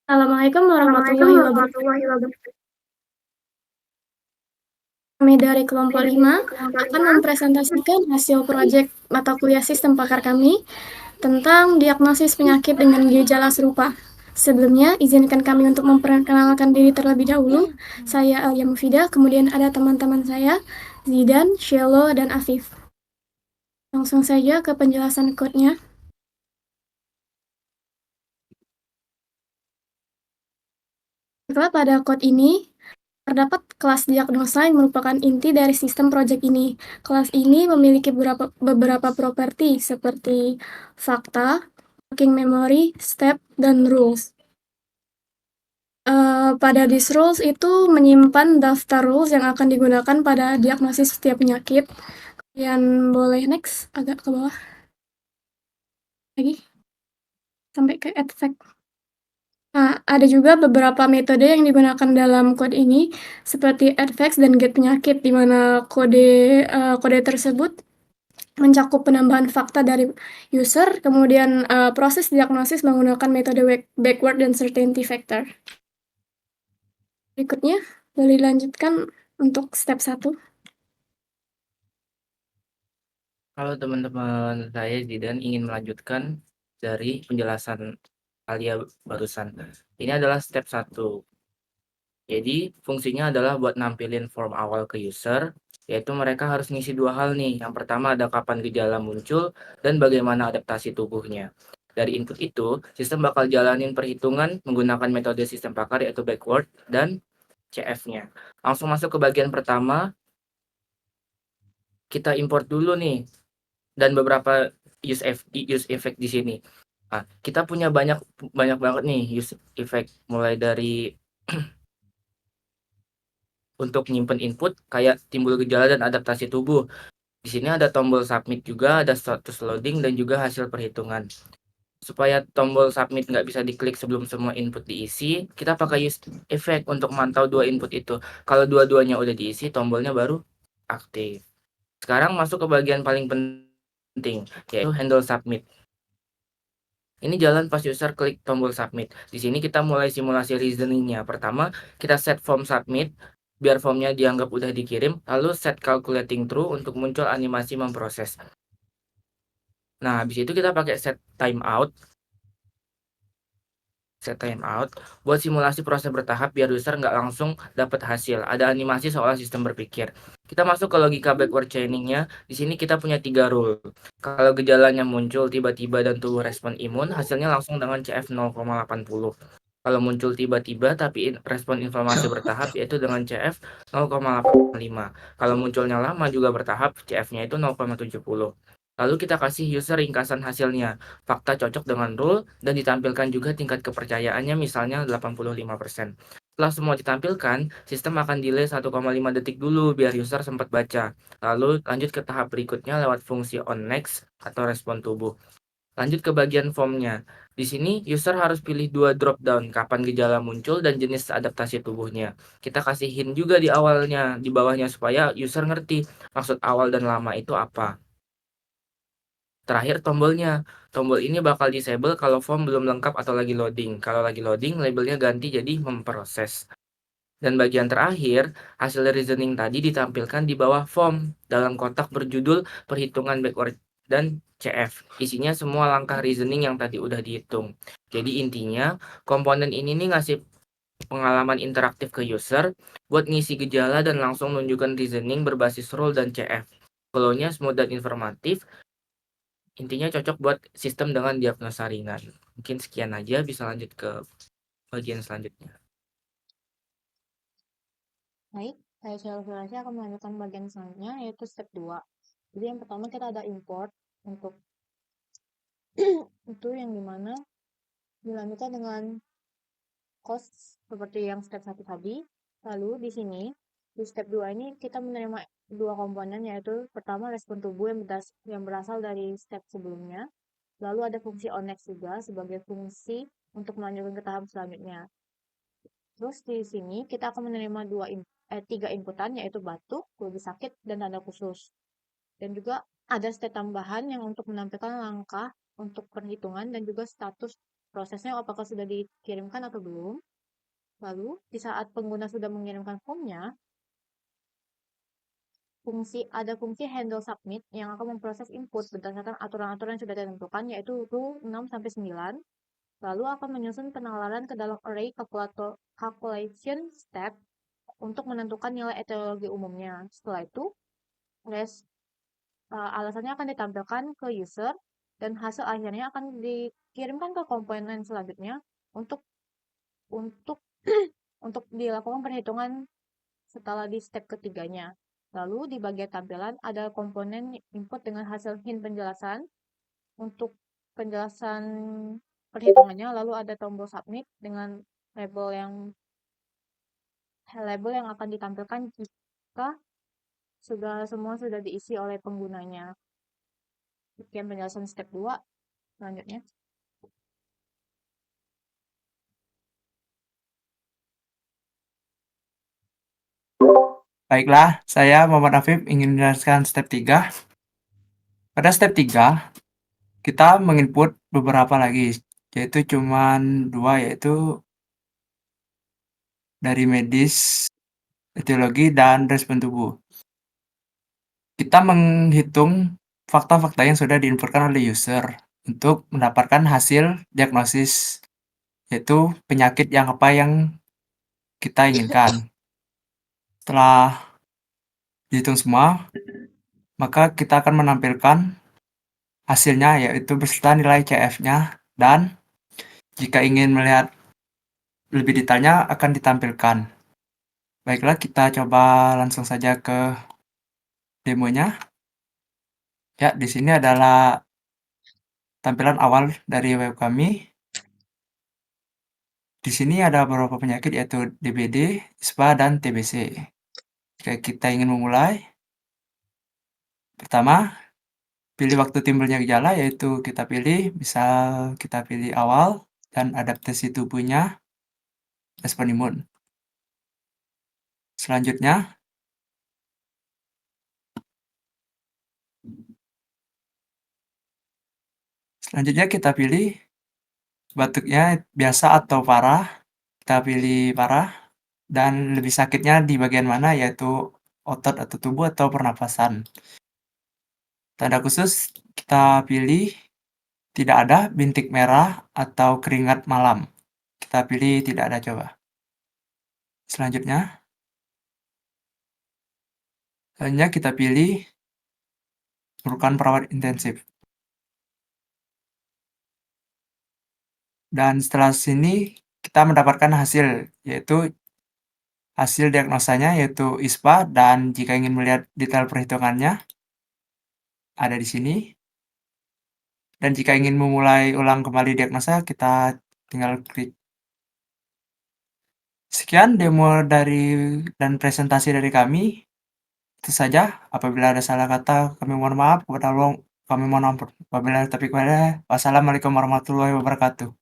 Assalamualaikum Assalamualaikum warahmatullahi wabarakatuh. warahmatullahi wabarakatuh. Kami dari kelompok Dari 5 kelompok akan 5. mempresentasikan hasil proyek mata kuliah sistem pakar kami tentang diagnosis penyakit dengan gejala serupa. Sebelumnya, izinkan kami untuk memperkenalkan diri terlebih dahulu. Saya Alia Mufida, kemudian ada teman-teman saya, Zidan, Shelo, dan Afif. Langsung saja ke penjelasan code-nya. Setelah pada code ini, terdapat kelas diagnosa yang merupakan inti dari sistem proyek ini. Kelas ini memiliki beberapa properti seperti fakta, working memory, step, dan rules. Pada this rules itu menyimpan daftar rules yang akan digunakan pada diagnosis setiap penyakit. Kemudian boleh next agak ke bawah lagi sampai ke add fact. Nah, ada juga beberapa metode yang digunakan dalam kode ini, seperti add facts dan get penyakit, di mana kode tersebut mencakup penambahan fakta dari user, kemudian proses diagnosis menggunakan metode backward dan certainty factor. Berikutnya, boleh dilanjutkan untuk step 1. Halo teman-teman, saya Zidan ingin melanjutkan dari penjelasan Alia barusan. Ini adalah step 1. Jadi fungsinya adalah buat nampilin form awal ke user, yaitu mereka harus ngisi dua hal nih. Yang pertama ada kapan gejala muncul dan bagaimana adaptasi tubuhnya. Dari input itu, sistem bakal jalanin perhitungan menggunakan metode sistem pakar yaitu backward dan CF-nya. Langsung masuk ke bagian pertama, kita import dulu nih dan beberapa use effect di sini. Nah, kita punya banyak banyak banget nih use effect, mulai dari untuk nyimpen input kayak timbul gejala dan adaptasi tubuh. Di sini ada tombol submit juga, ada status loading dan juga hasil perhitungan. Supaya tombol submit nggak bisa diklik sebelum semua input diisi, kita pakai use effect untuk mantau dua input itu. Kalau dua-duanya udah diisi, tombolnya baru aktif. Sekarang masuk ke bagian paling penting, yaitu handle submit. Ini jalan pas user klik tombol submit. Di sini kita mulai simulasi reasoningnya. Pertama, kita set form submit, biar formnya dianggap udah dikirim, lalu set calculating true untuk muncul animasi memproses. Nah, habis itu kita pakai set timeout buat simulasi proses bertahap biar user nggak langsung dapat hasil. Ada animasi seolah sistem berpikir. Kita masuk ke logika backward chainingnya. Di sini kita punya 3 rule. Kalau gejalanya muncul tiba-tiba dan tubuh respon imun, hasilnya langsung dengan CF 0,80. Kalau muncul tiba-tiba tapi respon inflamasi bertahap yaitu dengan CF 0,85. Kalau munculnya lama juga bertahap, CF-nya itu 0,70. Lalu kita kasih user ringkasan hasilnya, fakta cocok dengan rule, dan ditampilkan juga tingkat kepercayaannya misalnya 85%. Setelah semua ditampilkan, sistem akan delay 1,5 detik dulu biar user sempat baca. Lalu lanjut ke tahap berikutnya lewat fungsi on next atau respon tubuh. Lanjut ke bagian formnya. Di sini user harus pilih dua drop down, kapan gejala muncul dan jenis adaptasi tubuhnya. Kita kasih hint juga di awalnya, di bawahnya supaya user ngerti maksud awal dan lama itu apa. Terakhir tombolnya. Tombol ini bakal disable kalau form belum lengkap atau lagi loading. Kalau lagi loading, labelnya ganti jadi memproses. Dan bagian terakhir, hasil reasoning tadi ditampilkan di bawah form dalam kotak berjudul perhitungan backward dan CF. Isinya semua langkah reasoning yang tadi udah dihitung. Jadi intinya, komponen ini nih ngasih pengalaman interaktif ke user buat ngisi gejala dan langsung nunjukkan reasoning berbasis rule dan CF. Flow-nya smooth dan informatif, intinya cocok buat sistem dengan diagnosa ringan. Mungkin sekian aja, bisa lanjut ke bagian selanjutnya. Baik, saya Sheila akan melanjutkan bagian selanjutnya, yaitu step 2. Jadi yang pertama kita ada import untuk itu yang dimana dilanjutkan dengan cost seperti yang step 1 tadi. Lalu di sini, di step 2 ini kita menerima dua komponen, yaitu pertama respon tubuh yang berasal dari step sebelumnya. Lalu ada fungsi on next juga sebagai fungsi untuk melanjutkan ke tahap selanjutnya. Terus di sini kita akan menerima tiga inputan, yaitu batuk, lebih sakit, dan tanda khusus. Dan juga ada step tambahan yang untuk menampilkan langkah untuk perhitungan dan juga status prosesnya apakah sudah dikirimkan atau belum. Lalu, di saat pengguna sudah mengirimkan formnya, ada fungsi handle submit yang akan memproses input berdasarkan aturan-aturan yang sudah ditentukan, yaitu rule 6-9, lalu akan menyusun penalaran ke dalam array calculation step untuk menentukan nilai etiologi umumnya. Setelah itu, alasannya akan ditampilkan ke user, dan hasil akhirnya akan dikirimkan ke komponen selanjutnya untuk untuk dilakukan perhitungan setelah di step ketiganya. Lalu di bagian tampilan ada komponen input dengan hasil hint penjelasan untuk penjelasan perhitungannya, lalu ada tombol submit dengan label yang akan ditampilkan jika semua sudah diisi oleh penggunanya. Sekian penjelasan step 2. Selanjutnya. Baiklah, saya Muhammad Afif ingin menjelaskan step 3. Pada step 3, kita menginput beberapa lagi, yaitu cuman 2, yaitu dari medis, etiologi, dan respon tubuh. Kita menghitung fakta-fakta yang sudah diinputkan oleh user untuk mendapatkan hasil diagnosis, yaitu penyakit yang apa yang kita inginkan. Setelah dihitung semua, maka kita akan menampilkan hasilnya, yaitu beserta nilai CF-nya, dan jika ingin melihat lebih detailnya akan ditampilkan. Baiklah, kita coba langsung saja ke demonya. Ya, di sini adalah tampilan awal dari web kami. Di sini ada beberapa penyakit, yaitu DBD, ISPA, dan TBC. Jika kita ingin memulai, pertama, pilih waktu timbulnya gejala, yaitu kita pilih, misal kita pilih awal, dan adaptasi tubuhnya, respon imun. Selanjutnya, kita pilih batuknya biasa atau parah. Kita pilih parah, dan lebih sakitnya di bagian mana, yaitu otot atau tubuh atau pernapasan. Tanda khusus kita pilih tidak ada, bintik merah, atau keringat malam. Kita pilih tidak ada, coba. Selanjutnya kita pilih memerlukan perawat intensif. Dan setelah sini kita mendapatkan hasil, yaitu hasil diagnosanya, yaitu ISPA, dan jika ingin melihat detail perhitungannya ada di sini. Dan jika ingin memulai ulang kembali diagnosa, kita tinggal klik. Sekian demo dan presentasi dari kami. Itu saja. Apabila ada salah kata, kami mohon maaf kepada Allah. Kami mohon ampun. Wassalamualaikum warahmatullahi wabarakatuh.